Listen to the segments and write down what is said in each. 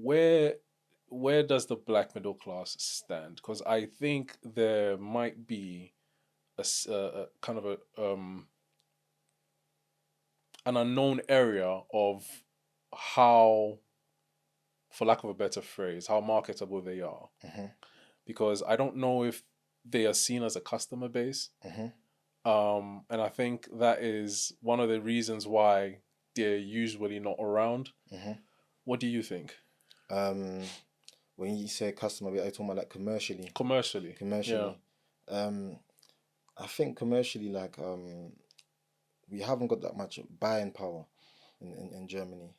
where where does the black middle class stand? Because I think there might be a kind of an unknown area of how, for lack of a better phrase, how marketable they are. Mm-hmm. Because I don't know if they are seen as a customer base. Mm-hmm. And I think that is one of the reasons why they're usually not around. Mm-hmm. What do you think? Um, when you say customer, are you talking about like commercially? Commercially, yeah. Commercially, um, I think commercially, like we haven't got that much buying power in Germany.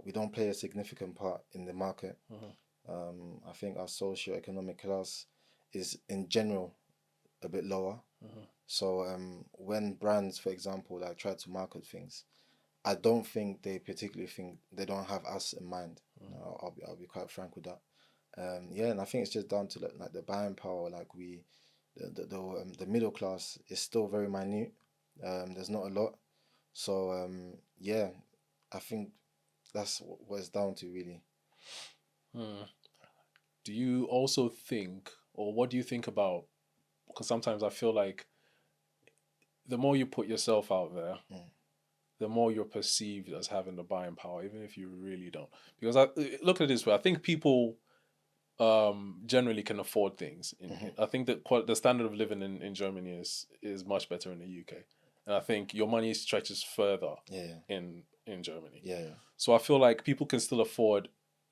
We don't play a significant part in the market. Mhm. I think our socio-economic class is in general a bit lower. Mhm. So when brands, for example, like try to market things, I don't think they particularly think they don't have us in mind. Mhm. I'll be quite frank with that. Yeah, and I think it's just down to like the buying power. Like the middle class is still very minute. There's not a lot. So yeah, I think that's what it's down to really. Hmm. Do you also think, or what do you think about? Because sometimes I feel like the more you put yourself out there, Mm, the more you're perceived as having the buying power, even if you really don't. Because I look at it this way: I think people generally can afford things. mm-hmm. I think that the standard of living in Germany is much better in the UK, and I think your money stretches further Yeah, in Germany. yeah, yeah. So I feel like people can still afford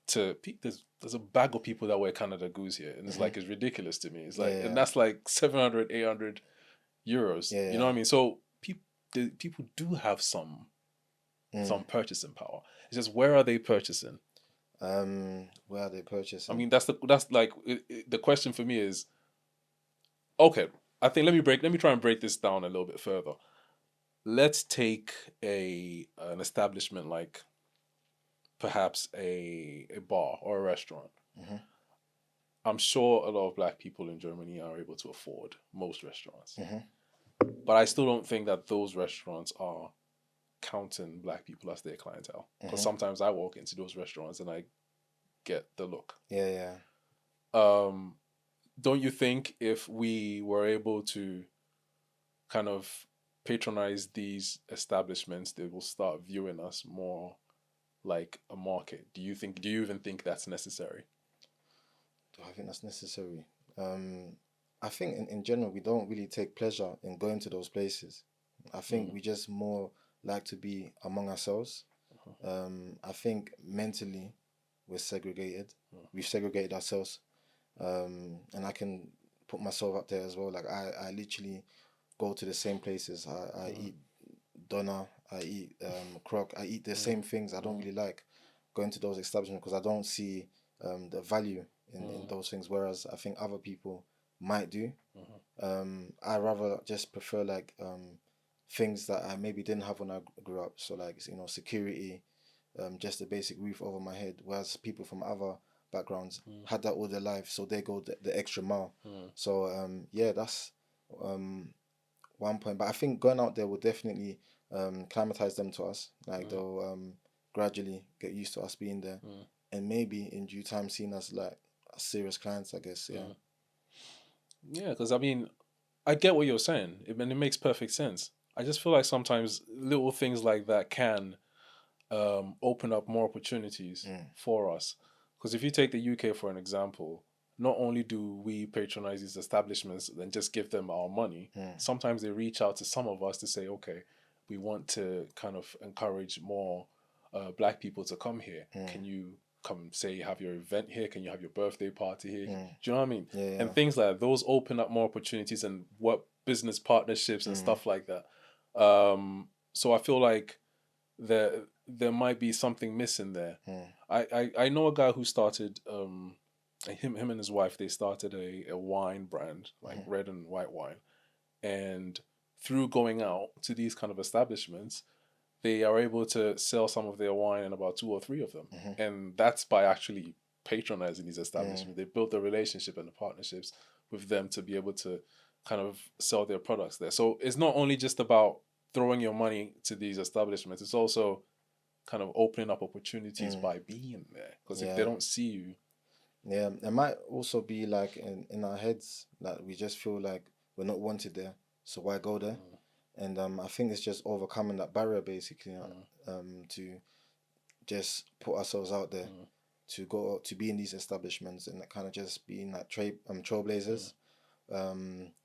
to. There's a bag of people that wear Canada Goose here, and it's Mm-hmm. like it's ridiculous to me. It's Yeah, like, and yeah, that's like 700, 800 euros. yeah, You know what yeah. I mean? So people do have Mm. some purchasing power. It's just where are they purchasing? Where are they I purchasing? mean, that's like the question for me is okay. I think let me try and break this down a little bit further. Let's take a an establishment like perhaps a bar or a restaurant. Mm-hmm. I'm sure a lot of black people in Germany are able to afford most restaurants, Mm-hmm. but I still don't think that those restaurants are counting black people as their clientele. Because Mm-hmm. sometimes I walk into those restaurants and I get the look. Yeah, yeah. Um, don't you think if we were able to kind of patronize these establishments, they will start viewing us more like a market? Do you even think that's necessary? Do I think that's necessary? Um, I think in general we don't really take pleasure in going to those places. I think Mm, we just more like to be among ourselves. uh-huh, I think mentally we're segregated. uh, We've segregated ourselves. And I can put myself up there as well. Like I literally go to the same places. I uh, eat doner. I eat crock. I eat the uh, same things. I don't uh, really like going to those establishments because I don't see the value in uh, those things. Whereas I think other people might do. uh, I rather just prefer like things that I maybe didn't have when I grew up. So like security, just a basic roof over my head. Whereas people from other backgrounds uh, had that all their life, so they go the extra mile. uh, So yeah, that's um, one point. But I think going out there will definitely climatize them to us. Like uh, they'll gradually get used to us being there, uh, and maybe in due time seen as like serious clients. I guess. Yeah. uh. Yeah, because I mean, I get what you're saying, and it makes perfect sense. I just feel like sometimes little things like that can open up more opportunities Mm, for us. Because if you take the UK for an example, not only do we patronize these establishments and just give them our money, mm, sometimes they reach out to some of us to say, okay, we want to kind of encourage more black people to come here. mm, Can you come say have your event here? Can you have your birthday party here? Do mm. you know what I mean? Yeah. And Yeah. things like that, those open up more opportunities and what business partnerships and Mm, stuff like that. So I feel like there might be something missing there. mm, I know a guy who started him and his wife they started a wine brand like mm, red and white wine, and through going out to these kind of establishments they are able to sell some of their wine in about two or three of them, mm, and that's by actually patronizing these mm, establishments. They built the relationship and the partnerships with them to be able to kind of sell their products there. So it's not only just about throwing your money to these establishments, it's also kind of opening up opportunities Mm. by being there. Because if they Yeah. don't see you, Yeah. It might also be like in our heads that we just feel like we're not wanted there, so why go there? mm, And I think it's just overcoming that barrier basically, mm, to just put ourselves out there, mm, to go to be in these establishments and kind of just being like mm, trailblazers.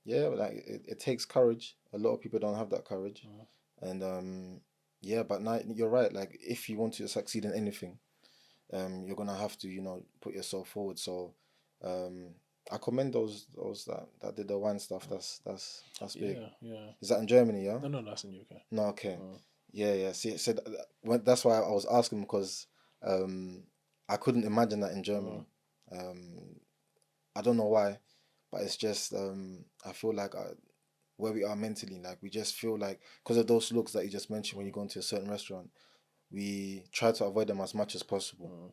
Yeah, like it takes courage. A lot of people don't have that courage, mm, and yeah, but now you're right. Like if you want to succeed in anything, you're gonna have to, put yourself forward. So, um, I commend those that did the wine stuff. mm. That's big. Yeah, yeah. Is that in Germany? Yeah. No, no, that's in UK. No, okay. Mm, Yeah, yeah. See, so that's why I was asking because um, I couldn't imagine that in mm, Germany. Um, I don't know why, but it's just I feel like where we are mentally, like we just feel like because of those looks that you just mentioned when you mm, go into a certain restaurant, we try to avoid them as much as possible. mm.